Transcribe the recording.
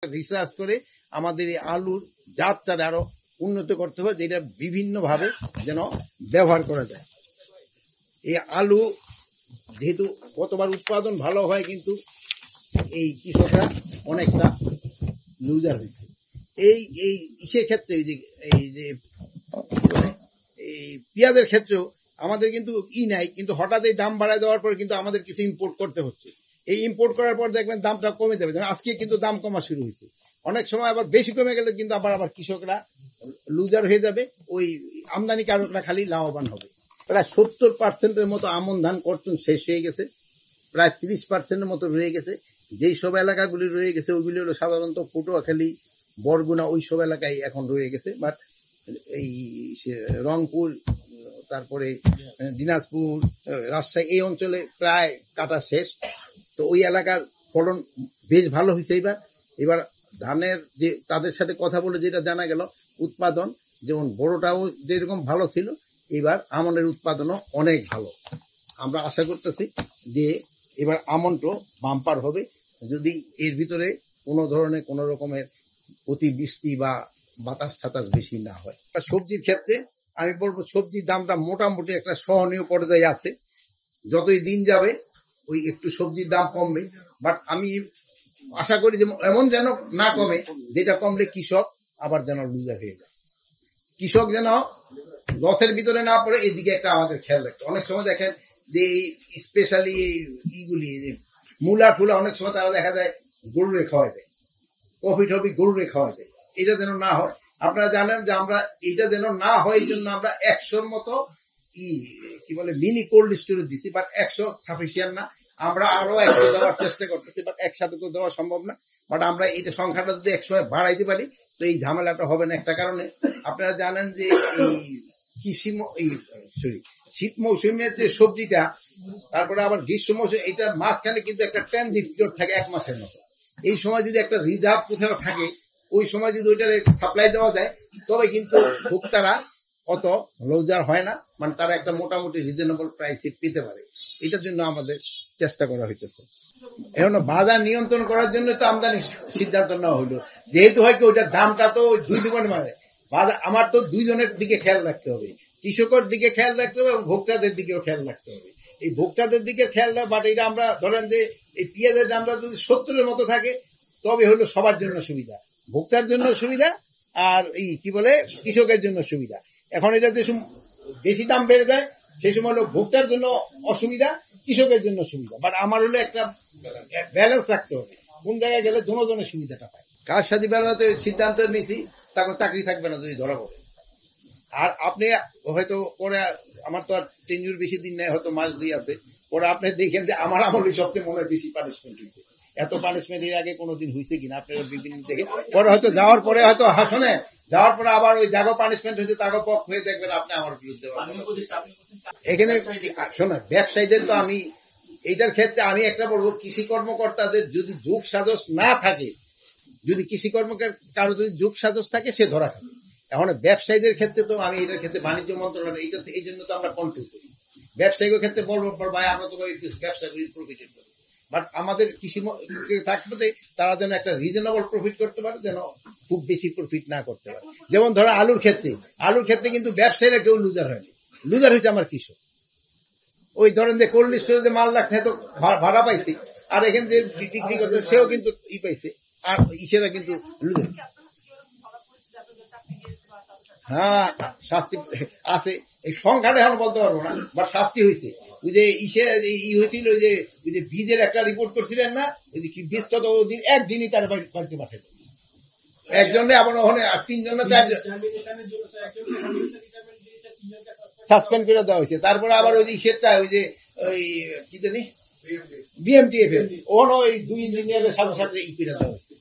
Research করে আমাদের এই আলুর জাতটা আরো উন্নত করতে হবে, যেটা বিভিন্নভাবে যেন ব্যবহার করা যায়। এই আলু যেহেতু কতবার উৎপাদন ভালো হয়, কিন্তু এই কৃষকরা অনেকটা লুজার হয়েছে এই এই ইসের ক্ষেত্রে। এই যে এই পেঁয়াজের ক্ষেত্রেও আমাদের কিন্তু নাই, কিন্তু হঠাৎ এই দাম বাড়ায় দেওয়ার পরে কিন্তু আমাদের কিছু ইম্পোর্ট করতে হচ্ছে। এই ইম্পোর্ট করার পর দেখবেন দামটা কমে যাবে। আজকে কিন্তু দাম কমা শুরু হয়েছে। অনেক সময় আবার বেশি কমে গেলে কিন্তু আবার কৃষকরা লুজার হয়ে যাবে, ওই আমদানিকারকরা খালি লাভবান হবে। প্রায় 70% মতো আমন ধান কর্তন শেষ হয়ে গেছে, প্রায় 30% মতো রয়ে গেছে। যেই সব এলাকাগুলি রয়ে গেছে ওইগুলি হলো সাধারণত পটুয়াখালী, বরগুনা, ওই সব এলাকায় এখন রয়ে গেছে। বাট এই রংপুর, তারপরে দিনাজপুর, রাজশাহী, এই অঞ্চলে প্রায় কাটা শেষ। তো ওই এলাকার ফলন বেশ ভালো হয়েছে। এবার ধানের যে তাদের সাথে কথা বলে যেটা জানা গেল, উৎপাদন যেমন বড়টাও যেরকম ভালো ছিল, এবার আমনের উৎপাদনও অনেক ভালো। আমরা আশা করতেছি যে এবার আমনটো বাম্পার হবে, যদি এর ভিতরে কোনো ধরনের কোনো রকমের অতিবৃষ্টি বা বাতাস ঠাতাস বেশি না হয়। সবজির ক্ষেত্রে আমি বলবো সবজির দামটা মোটামুটি একটা সহনীয় পর্যায়ে আছে। যতই দিন যাবে ওই একটু সবজির দাম কমবে, বাট আমি আশা করি যে এমন যেন না কমে যেটা কমলে কৃষক আবার যেন লুজার হয়ে যায়, কৃষক যেন লসের ভিতরে না পড়ে। এদিকে একটা আমাদের খেয়াল রাখতে। অনেক সময় দেখেন যে স্পেশালি এইগুলি মূলা টুলা অনেক সময় তারা দেখা যায় গরুরে খাওয়াই দেয়, কফি টফি গরুরে খাওয়াই দেয়। এটা যেন না হয়। আপনারা জানেন যে আমরা এটা যেন না হয় এই জন্য আমরা 100-র মতো কি বলে মিনি কোল্ড স্টোরেজ দিচ্ছি, বাট 100 সাফিসিয়েন্ট না। আমরা আরো 100 দেওয়ার চেষ্টা করতেছি, বাট একসাথে তো দেওয়া সম্ভব না। বাট আমরা এইটা সংখ্যাটা যদি একসময় বাড়াইতে পারি তো এই ঝামেলাটা হবে না। একটা কারণে আপনারা জানেন যে এই শীত মৌসুমের যে সবজিটা, তারপরে আবার গ্রীষ্ম মৌসুম, এইটার মাঝখানে কিন্তু একটা ট্রানজিট পিরিয়ড থাকে 1 মাসের মতো। এই সময় যদি একটা রিজার্ভ কোথাও থাকে, ওই সময় যদি ওইটার সাপ্লাই দেওয়া যায়, তবে কিন্তু ভোক্তারা অত লুজার হয় না, মানে তারা একটা মোটামুটি রিজনেবল প্রাইসে পেতে পারে। এটার জন্য আমাদের চেষ্টা করা হইতেছে। এখন বাজার নিয়ন্ত্রণ করার জন্য তো আমদানি সিদ্ধান্ত নেওয়া হলো, যেহেতু হয় কি ওইটার দামটা তো 2 দোকানের মাঝে বাজার। আমার তো 2 জনের দিকে খেয়াল রাখতে হবে, কৃষকের দিকে খেয়াল রাখতে হবে এবং ভোক্তাদের দিকেও খেয়াল রাখতে হবে। এই ভোক্তাদের দিকে খেয়াল রাখা, বাট এটা আমরা ধরেন যে এই পেঁয়াজের দামটা যদি 70-এর মতো থাকে, তবে হলো সবার জন্য সুবিধা, ভোক্তার জন্য সুবিধা, আর এই কি বলে কৃষকের জন্য সুবিধা। এখন এটা যে বেশি দাম বেড়ে যায়, সেই সময় হলো ভোক্তার জন্য অসুবিধা, কৃষকের জন্য সুবিধা। বাট আমার হলো একটা ব্যালেন্স রাখতে হবে, কোন জায়গায় গেলে দুজনের সুবিধাটা পায়। কার সাথে বেড়াতে সিদ্ধান্ত নিয়েছি, তাকে চাকরি থাকবে না যদি ধরা পড়ে। আর আপনি হয়তো পরে, আমার তো আর টেনজুর বেশি দিন নেই, হয়তো মাস 2 আছে, পরে আপনি দেখেন যে আমার আমলে সবচেয়ে মনে হয় বেশি পানিশমেন্ট হয়েছে। এত পানিশমেন্ট এর আগে কোনোদিন হয়েছে কিনা আপনার বিভিন্ন দেখে, পরে হয়তো যাওয়ার পরে হয়তো হাসনে যাওয়ার পরে আবার ওই জাগো পানিশমেন্ট হয়েছে, তাগো পক্ষ হয়ে দেখবেন আপনি আমার বিরুদ্ধে। এখানে শোনা ব্যবসায়ীদের তো আমি এইটার ক্ষেত্রে আমি একটা বলবো, কৃষি কর্মকর্তাদের যদি যোগ সাজস না থাকে, যদি কৃষি কর্মকর্তা কারো যদি যোগ সাজস থাকে, সে ধরা খাবে। এখন ব্যবসায়ীদের ক্ষেত্রে তো আমি এটার ক্ষেত্রে বাণিজ্য মন্ত্রণালয় এইটাতে এই জন্য তো আমরা কন্ট্রোল করি। ব্যবসায়ীদের ক্ষেত্রে বলবো ভাই আমরা তো ব্যবসা করি, প্রফিটেড করি, বাট আমাদের কৃষি থাকবে তারা যেন একটা রিজনেবল প্রফিট করতে পারে, যেন খুব বেশি প্রফিট না করতে পারে। যেমন ধরো আলুর ক্ষেত্রে কিন্তু ব্যবসায়ীরা কেউ লুজার হয়নি, লুজার হয়েছে আমার কৃষক। ওই ধরেন যে কোল্ড স্টোরেজে মাল রাখতে তো ভাড়া পাইছি, আর এখান থেকে বিক্রি করতে সেও কিন্তু পাইছে, আর ইসেরা কিন্তু লুজার। হ্যাঁ, শাস্তি আছে, এই সংখ্যাটা এখন বলতে পারবো না, বাট শাস্তি হয়েছে। ওই যে হয়েছিল, ওই যে বীজের একটা রিপোর্ট করছিলেন না, ওই যে কি বীজ কত দিন, একদিনই তার বাড়িতে পাঠিয়ে দিচ্ছে একজনে, আবার ওখানে 3 জন না 4 জন সাসপেন্ড করে দেওয়া হয়েছে। তারপরে আবার ওই সেটটা ওই যে ওই কি জানি BMTF এর ওখানে ওই 2 ইঞ্জিনিয়ারের সাথে সাথে করে দেওয়া হয়েছে।